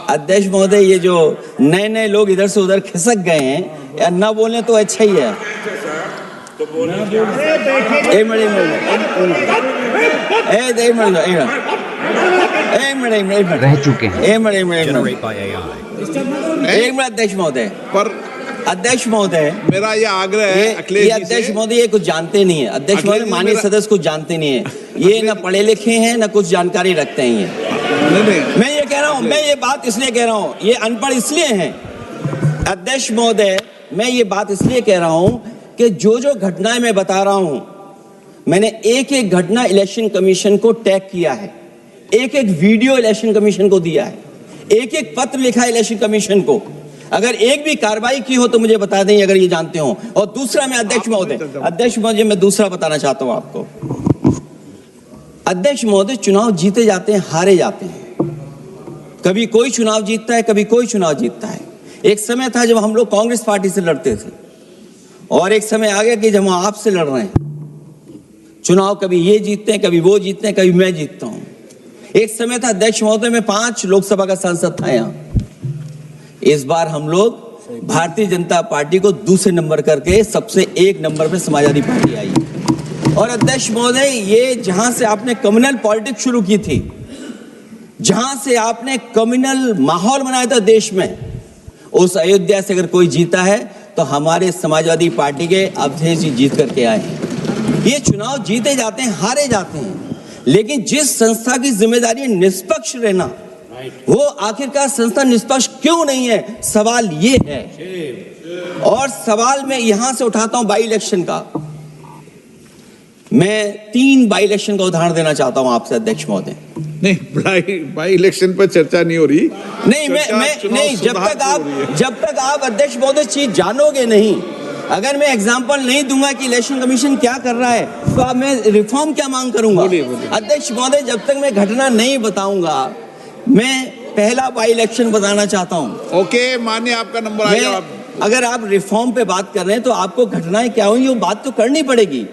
अध्यक्ष महोदय, ये जो नए नए लोग इधर से उधर खिसक गए हैं, या ना बोले तो अच्छा ही है। एक मिनट रह चुके हैं। एक मिनट अध्यक्ष महोदय, पर अध्यक्ष महोदय, मेरा ये आग्रह है अखिलेश ये अध्यक्ष महोदय ये कुछ जानते नहीं है। अध्यक्ष महोदय, माननीय सदस्य कुछ जानते नहीं है। ये ना पढ़े लिखे हैं ना कुछ जानकारी रखते हैं। ये मैं ये कह रहा हूँ, मैं ये बात इसलिए कह रहा हूँ, ये अनपढ़ इसलिए हैं। अध्यक्ष महोदय, मैं ये बात इसलिए कह रहा हूँ कि जो जो घटनाएं मैं बता रहा हूँ, मैंने एक एक घटना इलेक्शन कमीशन को टैग किया है, एक एक वीडियो इलेक्शन कमीशन को दिया है, एक एक पत्र लिखा है इलेक्शन कमीशन को। अगर एक भी कार्रवाई की हो तो मुझे बता दें, अगर ये जानते हो। और दूसरा, मैं अध्यक्ष महोदय मैं दूसरा बताना चाहता हूं आपको। अध्यक्ष महोदय, चुनाव जीते जाते हैं, हारे जाते हैं। कभी कोई चुनाव जीतता है, कभी कोई चुनाव जीतता है। एक समय था जब हम लोग कांग्रेस पार्टी से लड़ते थे, और एक समय आ गया कि जब हम आपसे लड़ रहे हैं। चुनाव कभी ये जीतते हैं, कभी वो जीतते हैं, कभी मैं जीतता हूं। एक समय था अध्यक्ष महोदय, मैं 5 लोकसभा का सांसद था यहां। इस बार हम लोग भारतीय जनता पार्टी को दूसरे नंबर करके सबसे 1 नंबर पे समाजवादी पार्टी आई। और अध्यक्ष महोदय, ये जहां से आपने कम्युनल पॉलिटिक्स शुरू की थी, जहां से आपने कम्युनल माहौल बनाया था देश में, उस अयोध्या से अगर कोई जीता है तो हमारे समाजवादी पार्टी के अवधेश जी जीत करके आए हैं। ये चुनाव जीते जाते हैं, हारे जाते हैं, लेकिन जिस संस्था की जिम्मेदारी है निष्पक्ष रहना, वो आखिरकार संस्था निष्पक्ष क्यों नहीं है, सवाल ये है। और सवाल मैं यहां से उठाता हूं बाई इलेक्शन का। मैं 3 बाई इलेक्शन का उदाहरण देना चाहता हूं आपसे अध्यक्ष महोदय। नहीं, बाई इलेक्शन पर चर्चा नहीं हो रही। नहीं, मैं नहीं, जब तक आप अध्यक्ष महोदय चीज जानोगे नहीं, अगर मैं एग्जांपल नहीं दूंगा कि इलेक्शन कमीशन क्या कर रहा है, तो अब मैं रिफॉर्म क्या मांग करूंगा। अध्यक्ष महोदय, जब तक मैं घटना नहीं बताऊंगा, मैं पहला बाई इलेक्शन बताना चाहता हूं। ओके, मानिए आपका नंबर आएगा। अगर आप रिफॉर्म पे बात कर रहे हैं तो आपको घटनाएं क्या हुई वो बात तो करनी पड़ेगी।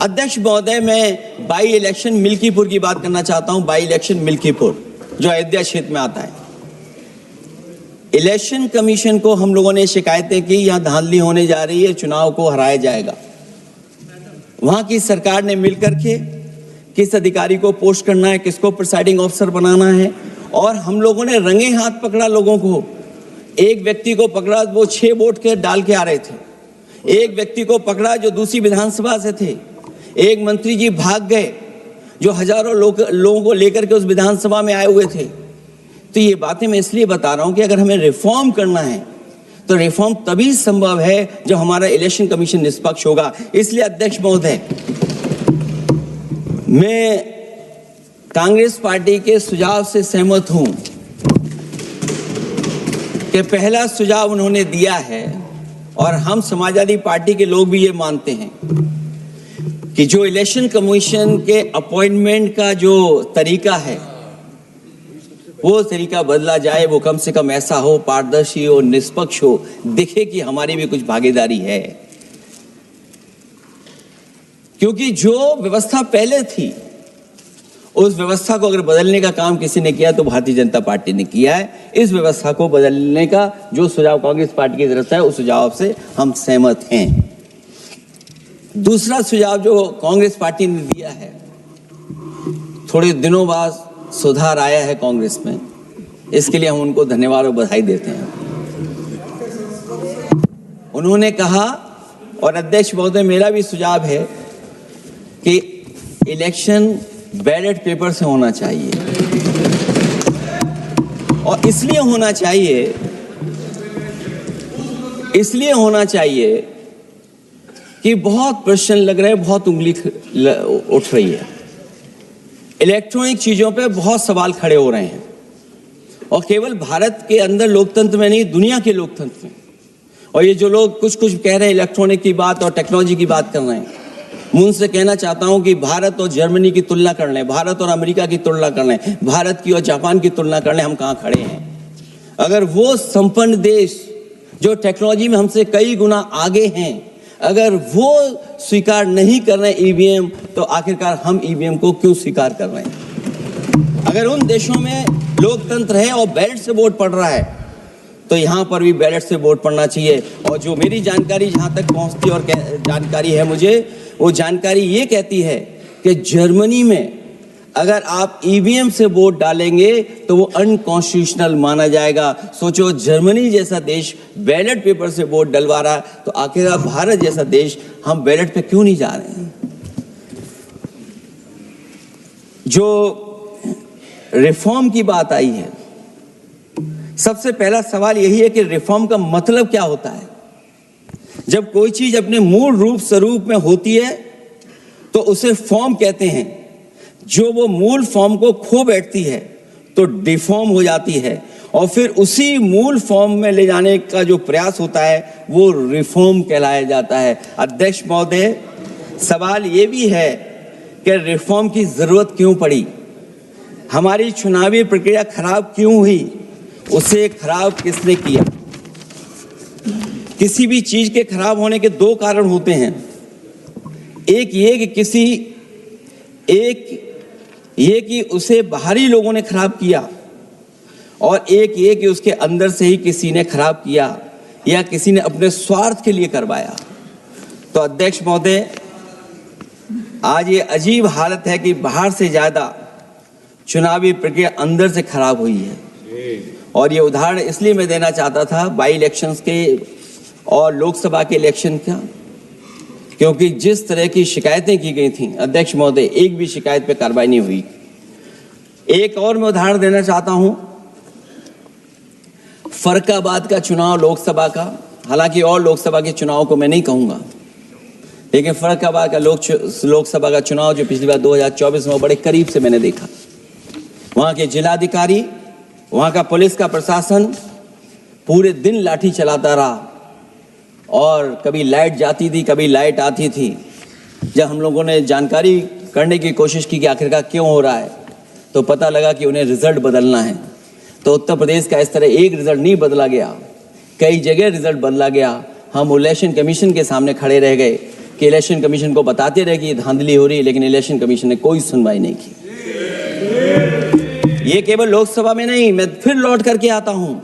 अध्यक्ष महोदय, मैं बाई इलेक्शन मिल्कीपुर की बात करना चाहता हूं। बाई इलेक्शन मिल्कीपुर जो अयोध्या क्षेत्र में आता है। इलेक्शन कमीशन को हम लोगों ने शिकायतें की, यहां धांधली होने जा रही है, चुनाव को हराया जाएगा। वहां की सरकार ने मिलकर के किस अधिकारी को पोस्ट करना है, किसको प्रिसाइडिंग ऑफिसर बनाना है, और हम लोगों ने रंगे हाथ पकड़ा लोगों को। एक व्यक्ति को पकड़ा, वो 6 वोट के डाल के आ रहे थे। एक व्यक्ति को पकड़ा जो दूसरी विधानसभा से थे। एक मंत्री जी भाग गए जो हजारों लोगों को लेकर के उस विधानसभा में आए हुए थे। तो ये बातें मैं इसलिए बता रहा हूं कि अगर हमें रिफॉर्म करना है तो रिफॉर्म तभी संभव है जब हमारा इलेक्शन कमीशन निष्पक्ष होगा। इसलिए अध्यक्ष महोदय, मैं कांग्रेस पार्टी के सुझाव से सहमत हूं कि पहला सुझाव उन्होंने दिया है, और हम समाजवादी पार्टी के लोग भी ये मानते हैं कि जो इलेक्शन कमीशन के अपॉइंटमेंट का जो तरीका है वो तरीका बदला जाए। वो कम से कम ऐसा हो, पारदर्शी हो, निष्पक्ष हो, दिखे कि हमारी भी कुछ भागीदारी है। क्योंकि जो व्यवस्था पहले थी उस व्यवस्था को अगर बदलने का काम किसी ने किया तो भारतीय जनता पार्टी ने किया है। इस व्यवस्था को बदलने का जो सुझाव कांग्रेस पार्टी की तरफ से है, उस सुझाव से हम सहमत हैं। दूसरा सुझाव जो कांग्रेस पार्टी ने दिया है, थोड़े दिनों बाद सुधार आया है कांग्रेस में, इसके लिए हम उनको धन्यवाद और बधाई देते हैं। उन्होंने कहा, और अध्यक्ष महोदय मेरा भी सुझाव है कि इलेक्शन बैलेट पेपर से होना चाहिए। और इसलिए होना चाहिए कि बहुत प्रश्न लग रहे हैं, बहुत उंगली उठ रही है। इलेक्ट्रॉनिक चीजों पे बहुत सवाल खड़े हो रहे हैं, और केवल भारत के अंदर लोकतंत्र में नहीं, दुनिया के लोकतंत्र में। और ये जो लोग कुछ कह रहे हैं इलेक्ट्रॉनिक की बात और टेक्नोलॉजी की बात कर रहे हैं, मैं उनसे कहना चाहता हूं कि भारत और जर्मनी की तुलना कर लें, भारत और अमेरिका की तुलना कर लें, भारत की और जापान की तुलना कर लें, हम कहां खड़े हैं। अगर वो संपन्न देश जो टेक्नोलॉजी में हमसे कई गुना आगे हैं, अगर वो स्वीकार नहीं कर रहे ईवीएम, तो आखिरकार हम ईवीएम को क्यों स्वीकार कर रहे हैं। अगर उन देशों में लोकतंत्र है और बैलेट से वोट पड़ रहा है तो यहाँ पर भी बैलेट से वोट पड़ना चाहिए। और जो मेरी जानकारी जहाँ तक पहुँचती और जानकारी है मुझे, वो जानकारी ये कहती है कि जर्मनी में अगर आप ईवीएम से वोट डालेंगे तो वो अनकॉन्स्टिट्यूशनल माना जाएगा। सोचो, जर्मनी जैसा देश बैलेट पेपर से वोट डलवा रहा है, तो आखिर भारत जैसा देश हम बैलेट पे क्यों नहीं जा रहे हैं? जो रिफॉर्म की बात आई है, सबसे पहला सवाल यही है कि रिफॉर्म का मतलब क्या होता है। जब कोई चीज अपने मूल रूप स्वरूप में होती है तो उसे फॉर्म कहते हैं। जो वो मूल फॉर्म को खो बैठती है तो डिफॉर्म हो जाती है, और फिर उसी मूल फॉर्म में ले जाने का जो प्रयास होता है वो रिफॉर्म कहलाया जाता है। अध्यक्ष महोदय, सवाल ये भी है कि रिफॉर्म की जरूरत क्यों पड़ी? हमारी चुनावी प्रक्रिया खराब क्यों हुई? उसे खराब किसने किया? किसी भी चीज के खराब होने के दो कारण होते हैं। एक ये कि उसे बाहरी लोगों ने खराब किया, और एक ये कि उसके अंदर से ही किसी ने खराब किया या किसी ने अपने स्वार्थ के लिए करवाया। तो अध्यक्ष महोदय, आज ये अजीब हालत है कि बाहर से ज्यादा चुनावी प्रक्रिया अंदर से खराब हुई है। और ये उदाहरण इसलिए मैं देना चाहता था बाई इलेक्शंस के और लोकसभा के इलेक्शन का, क्योंकि जिस तरह की शिकायतें की गई थीं, अध्यक्ष महोदय, एक भी शिकायत पे कार्रवाई नहीं हुई। एक और मैं उदाहरण देना चाहता हूं, फर्रुखाबाद का चुनाव लोकसभा का, हालांकि और लोकसभा के चुनाव को मैं नहीं कहूंगा, लेकिन फर्रुखाबाद का लोकसभा का चुनाव जो पिछली बार 2024 में बड़े करीब से मैंने देखा। वहां के जिलाधिकारी, वहां का पुलिस का प्रशासन पूरे दिन लाठी चलाता रहा, और कभी लाइट जाती थी, कभी लाइट आती थी। जब हम लोगों ने जानकारी करने की कोशिश की कि आखिरकार क्यों हो रहा है, तो पता लगा कि उन्हें रिजल्ट बदलना है। तो उत्तर प्रदेश का इस तरह एक रिजल्ट नहीं बदला गया, कई जगह रिजल्ट बदला गया। हम इलेक्शन कमीशन के सामने खड़े रह गए कि इलेक्शन कमीशन को बताते रहे कि धांधली हो रही है, लेकिन इलेक्शन कमीशन ने कोई सुनवाई नहीं की। ये केवल लोकसभा में नहीं, मैं फिर लौट करके आता हूं,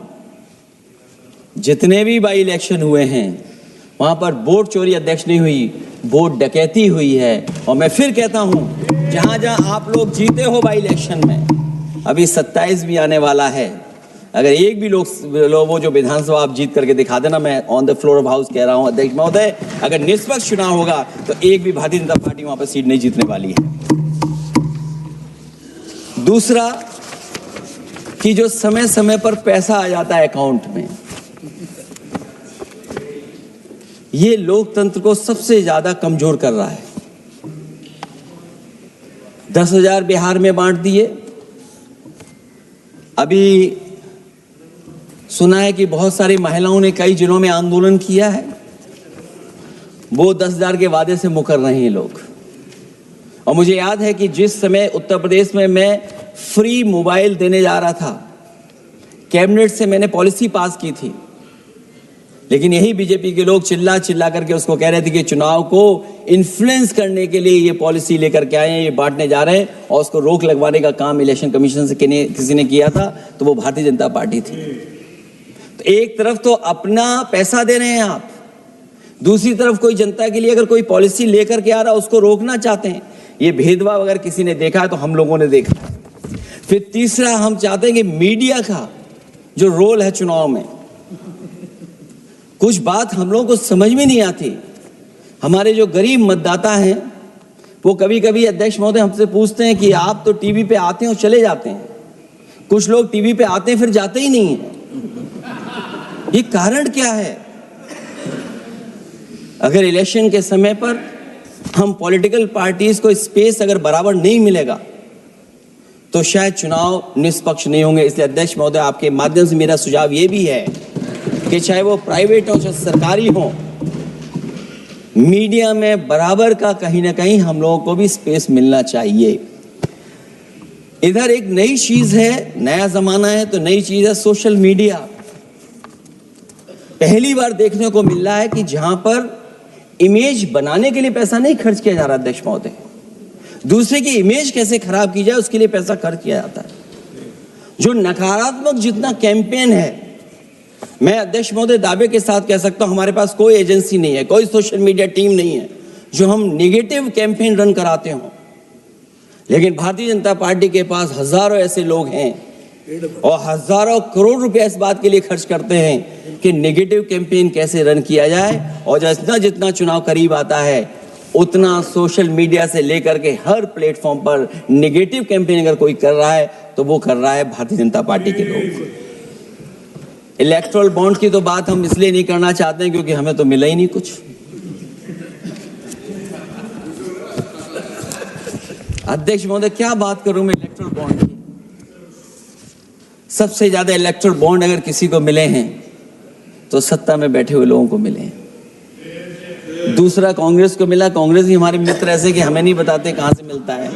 जितने भी बाई इलेक्शन हुए हैं वहां पर वोट चोरी अध्यक्ष नहीं हुई, वोट डकैती हुई है। और मैं फिर कहता हूं, जहां जहां आप लोग जीते हो बाई इलेक्शन में, अभी 27 भी आने वाला है, अगर एक भी लोग वो जो विधानसभा आप जीत करके दिखा देना, मैं on the floor of house कह रहा हूं अध्यक्ष महोदय, अगर निष्पक्ष चुनाव होगा तो एक भी भारतीय जनता पार्टी वहां पर सीट नहीं जीतने वाली है। दूसरा, कि जो समय समय पर पैसा आ जाता है अकाउंट में, ये लोकतंत्र को सबसे ज्यादा कमजोर कर रहा है। 10,000 बिहार में बांट दिए। अभी सुना है कि बहुत सारी महिलाओं ने कई जिलों में आंदोलन किया है, वो 10,000 के वादे से मुकर रहे हैं लोग। और मुझे याद है कि जिस समय उत्तर प्रदेश में मैं फ्री मोबाइल देने जा रहा था, कैबिनेट से मैंने पॉलिसी पास की थी, लेकिन यही बीजेपी के लोग चिल्ला चिल्ला करके उसको कह रहे थे कि चुनाव को इन्फ्लुएंस करने के लिए ये पॉलिसी लेकर के आए हैं, ये बांटने जा रहे हैं, और उसको रोक लगवाने का काम इलेक्शन कमीशन से किसी ने किया था, तो वो भारतीय जनता पार्टी थी। तो एक तरफ तो अपना पैसा दे रहे हैं आप, दूसरी तरफ कोई जनता के लिए अगर कोई पॉलिसी लेकर के आ रहा है उसको रोकना चाहते हैं। ये भेदभाव अगर किसी ने देखा है तो हम लोगों ने देखा है। फिर तीसरा, हम चाहते हैं कि मीडिया का जो रोल है चुनाव में, कुछ बात हम लोगों को समझ में नहीं आती। हमारे जो गरीब मतदाता हैं वो कभी कभी अध्यक्ष महोदय हमसे पूछते हैं कि आप तो टीवी पे आते हैं और चले जाते हैं, कुछ लोग टीवी पे आते हैं फिर जाते ही नहीं हैं। ये कारण क्या है? अगर इलेक्शन के समय पर हम पॉलिटिकल पार्टीज को स्पेस अगर बराबर नहीं मिलेगा तो शायद चुनाव निष्पक्ष नहीं होंगे। इसलिए अध्यक्ष महोदय, आपके माध्यम से मेरा सुझाव ये भी है कि चाहे वो प्राइवेट हो चाहे सरकारी हो, मीडिया में बराबर का कहीं ना कहीं हम लोगों को भी स्पेस मिलना चाहिए। इधर एक नई चीज है, नया जमाना है, तो नई चीज है सोशल मीडिया। पहली बार देखने को मिल रहा है कि जहां पर इमेज बनाने के लिए पैसा नहीं खर्च किया जा रहा अध्यक्ष महोदय, दूसरे की इमेज कैसे खराब की जाए उसके लिए पैसा खर्च किया जाता है। जो नकारात्मक जितना कैंपेन है, मैं अध्यक्ष महोदय दावे के साथ कह सकता हूं, हमारे पास कोई एजेंसी नहीं है, कोई सोशल मीडिया टीम नहीं है जो हम नेगेटिव कैंपेन रन कराते हो। लेकिन भारतीय जनता पार्टी के पास हजारों ऐसे लोग हैं और हजारों करोड़ रुपए इस बात के लिए खर्च करते हैं कि नेगेटिव कैंपेन कैसे रन किया जाए। और जितना जितना चुनाव करीब आता है उतना सोशल मीडिया से लेकर के हर प्लेटफॉर्म पर नेगेटिव कैंपेन अगर कोई कर रहा है तो वो कर रहा है भारतीय जनता पार्टी के लोग। इलेक्टोरल बॉन्ड की तो बात हम इसलिए नहीं करना चाहते हैं क्योंकि हमें तो मिला ही नहीं कुछ। अध्यक्ष महोदय क्या बात करूं मैं इलेक्टोरल बॉन्ड की। सबसे ज्यादा इलेक्टोरल बॉन्ड अगर किसी को मिले हैं तो सत्ता में बैठे हुए लोगों को मिले हैं। दूसरा कांग्रेस को मिला। कांग्रेस ही हमारे मित्र ऐसे कि हमें नहीं बताते कहां से मिलता है।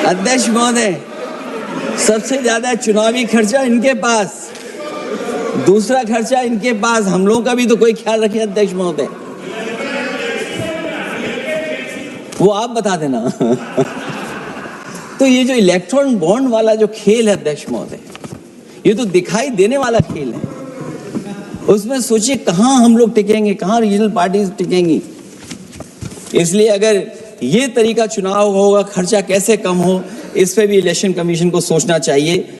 अध्यक्ष महोदय सबसे ज्यादा चुनावी खर्चा इनके पास, दूसरा खर्चा इनके पास। हम लोगों का भी तो कोई ख्याल रखे अध्यक्ष महोदय, वो आप बता देना। तो ये जो इलेक्ट्रॉन बॉन्ड वाला जो खेल है अध्यक्ष महोदय, ये तो दिखाई देने वाला खेल है। उसमें सोचिए कहां हम लोग टिकेंगे, कहां रीजनल पार्टीज टिकेंगी। इसलिए अगर ये तरीका चुनाव होगा, खर्चा कैसे कम हो, इस पे भी इलेक्शन कमीशन को सोचना चाहिए।